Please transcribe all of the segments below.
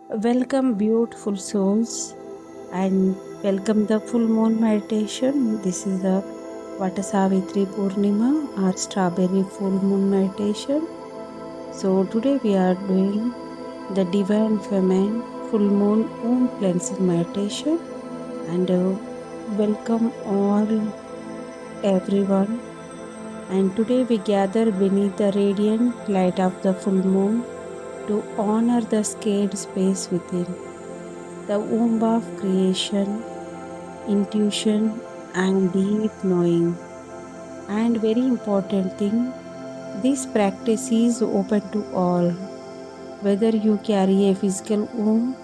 Welcome, beautiful souls, and welcome the full moon meditation. This is the Vatasavitri Purnima or Strawberry Full Moon Meditation. So, today we are doing the Divine Feminine Full Moon Womb Cleansing Meditation. And welcome all everyone. And today we gather beneath the radiant light of the full moon to honor the scared space within, the womb of creation, intuition, and deep knowing. And very important thing, this practice is open to all, whether you carry a physical womb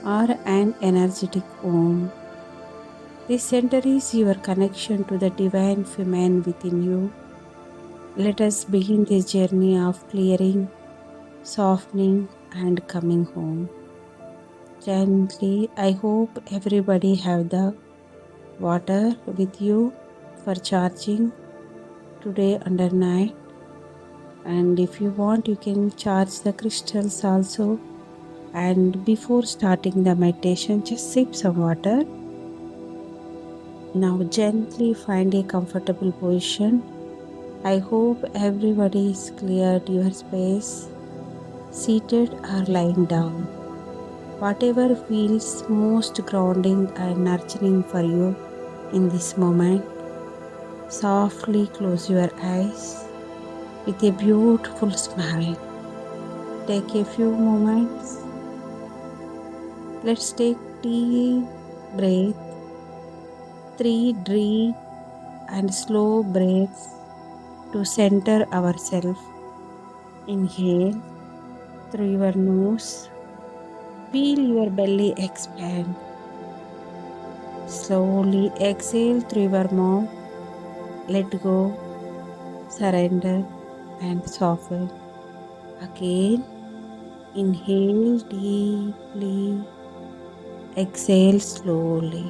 or an energetic womb. This center is your connection to the divine feminine within you. Let us begin this journey of clearing, softening, and coming home. Gently, I hope everybody have the water with you for charging today under night. And if you want, you can charge the crystals also. And before starting the meditation, just sip some water. Now gently find a comfortable position. I hope everybody is cleared your space, seated or lying down. Whatever feels most grounding and nurturing for you in this moment, softly close your eyes with a beautiful smile. Take a few moments. Let's take deep breath, 3 deep and slow breaths to center ourselves. Inhale through your nose. Feel your belly expand. Slowly exhale through your mouth. Let go, surrender, and soften. Again, inhale deeply, exhale slowly.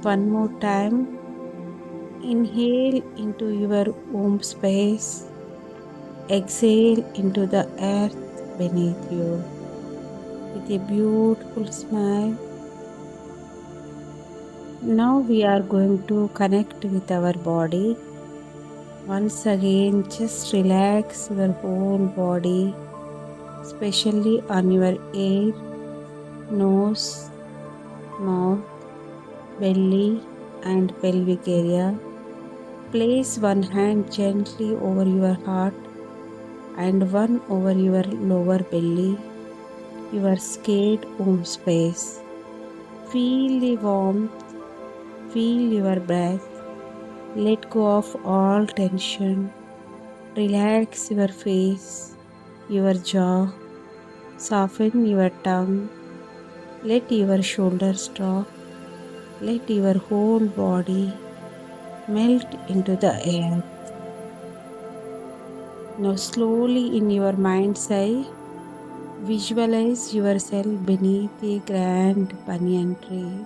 One more time, inhale into your womb space, exhale into the earth beneath you. With a beautiful smile, now we are going to connect with our body. Once again, just relax your whole body, especially on your ear, nose, mouth, belly, and pelvic area. Place one hand gently over your heart and one over your lower belly, your scared womb space. Feel the warmth, feel your breath. Let go of all tension. Relax your face, your jaw, soften your tongue. Let your shoulders drop. Let your whole body melt into the air. Now slowly in your mind's eye, visualize yourself beneath a grand banyan tree.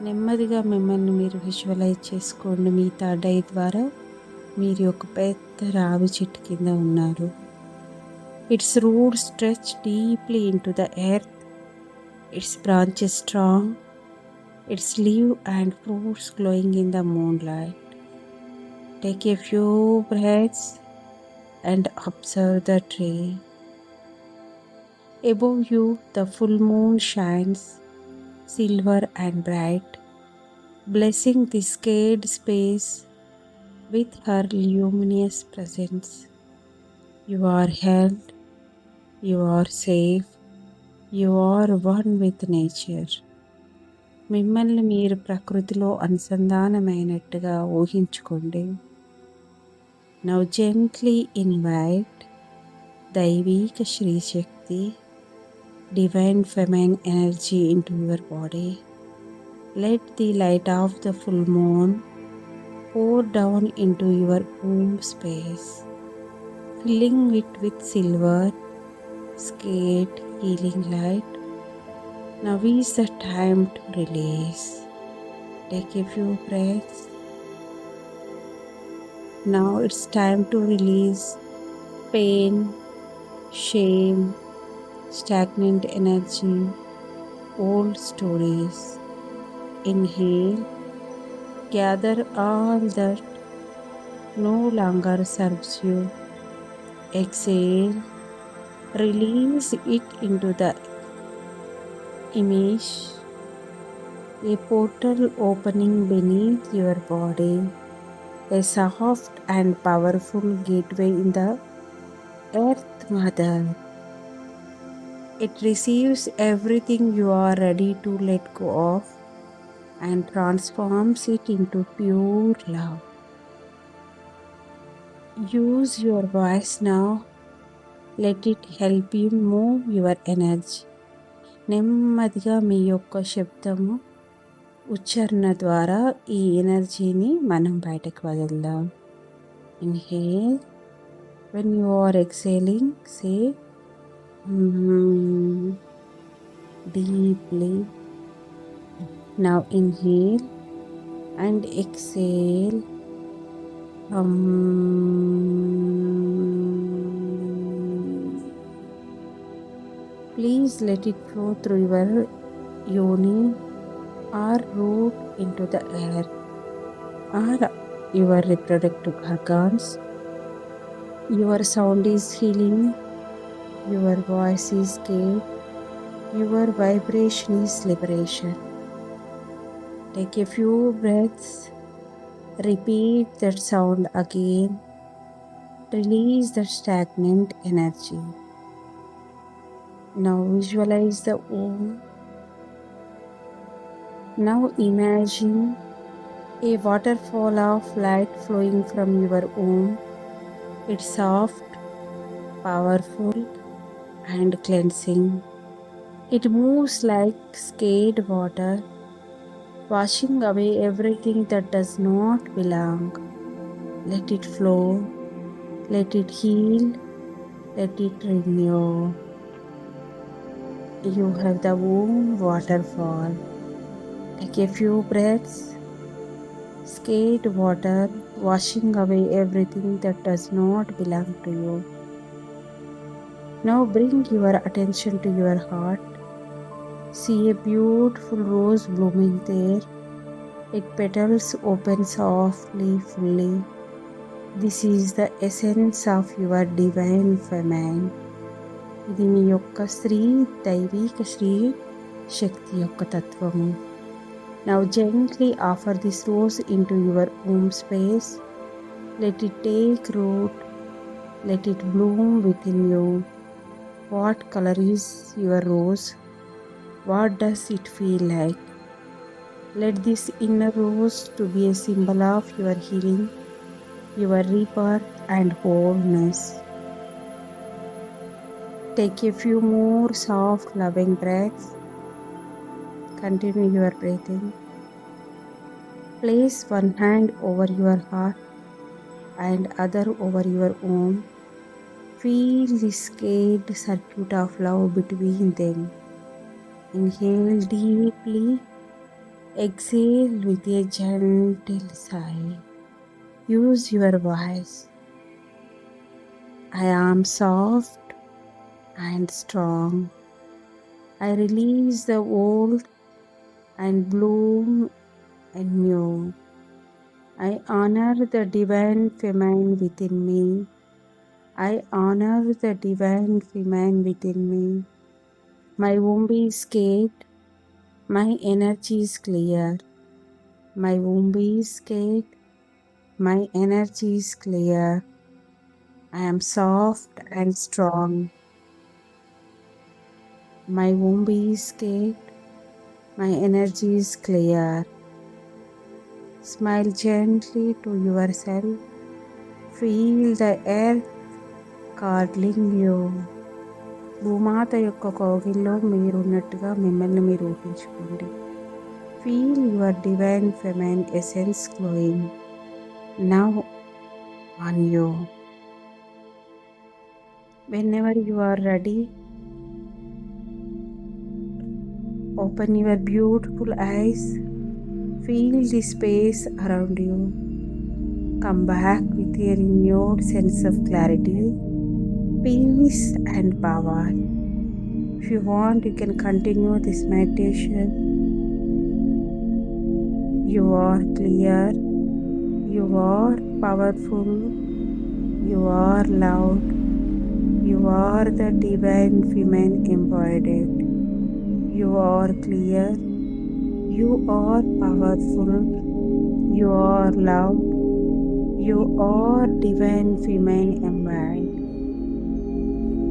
నెమ్మదిగా మిమ్మల్ని మీరు visualise చేసుకోండి. మీ third I ద్వారా మీరు ఒక పెద్ద రావి చెట్టు కింద ఉన్నారు. Its roots stretch deeply into the earth, its branches strong, its leaves and fruits glowing in the moonlight. Take a few breaths and observe the tree. Above you, the full moon shines silver and bright, blessing the scared space with her luminous presence. You are held, you are safe, you are one with nature. మిమ్మల్ని మీరు ప్రకృతిలో అనుసంధానమైనట్టుగా ఊహించుకోండి. Now gently invite దైవీక Shri Shakti, divine feminine energy into your body. Let the light of the full moon pour down into your womb space, filling it with silver, scared, healing light. Now is the time to release. Take a few breaths. Now it's time to release pain, shame, stagnant energy, old stories. Inhale, gather all that no longer serves you. Exhale, release it into the image, a portal opening beneath your body, a soft and powerful gateway in the Earth Mother. It receives everything you are ready to let go of and transforms it into pure love. Use your voice now. Let it help you move your energy. నెమ్మదిగా మీ యొక్క శబ్దము ఉచ్చారణ ద్వారా ఈ ఎనర్జీని మనం బయటకు వదులుదాం. Inhale, when you are exhaling, say deeply. Now inhale and exhale. Please let it flow through your yoni or root into the air or your reproductive organs. Your sound is healing, your voice is care, your vibration is liberation. Take a few breaths, repeat that sound again, release that stagnant energy. Now visualize the Om. Now imagine a waterfall of light flowing from your Om. It's soft, powerful, and cleansing. It moves like scared water, washing away everything that does not belong. Let it flow, let it heal, let it renew. You have the Om waterfall. Take a few breaths. Scared water washing away everything that does not belong to you. Now bring your attention to your heart. See a beautiful rose blooming there. Its petals open softly, fully. This is the essence of your divine feminine. ఇది మీ యొక్క స్త్రీ దైవిక స్త్రీ శక్తి యొక్క తత్వము. Now gently offer this rose into your womb space. Let it take root. Let it bloom within you. What color is your rose? What does it feel like? Let this inner rose to be a symbol of your healing, your rebirth and wholeness. Take a few more soft, loving breaths. Continue your breathing. Place one hand over your heart and other over your womb. Feel the scared circuit of love between them. Inhale deeply. Exhale with a gentle sigh. Use your voice. I am soft and strong. I release the old and bloom anew. I honor the divine feminine within me. I honor the divine feminine within me. My womb is scared. My energy is clear. My womb is scared. My energy is clear. I am soft and strong. My womb is scared. My energy is clear. Smile gently to yourself. Feel the earth cradling you. భూమాత యొక్క కౌగిల్లో మీరున్నట్టుగా మిమ్మల్ని మీరు ఊహించుకోండి. Feel your divine feminine essence glowing now on you. Whenever you are ready, open your beautiful eyes. Feel the space around you. Come back with a renewed sense of clarity, peace and power. If you want, you can continue this meditation. You are clear, you are powerful, you are loved, you are the divine female embodied. You are clear, you are powerful, you are loved, you are divine female embodied.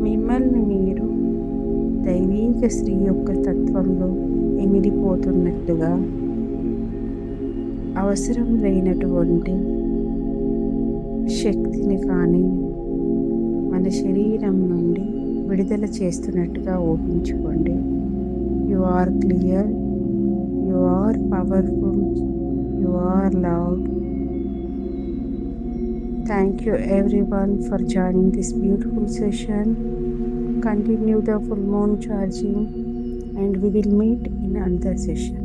మిమ్మల్ని మీరు దైవీక స్త్రీ యొక్క తత్వంలో ఎమిడిపోతున్నట్టుగా అవసరం లేనటువంటి శక్తిని కానీ మన శరీరం నుండి విడుదల చేస్తున్నట్టుగా ఊహించుకోండి. You are clear, you are powerful, you are loved. Thank you everyone for joining this beautiful session. Continue the full moon charging and we will meet in another session.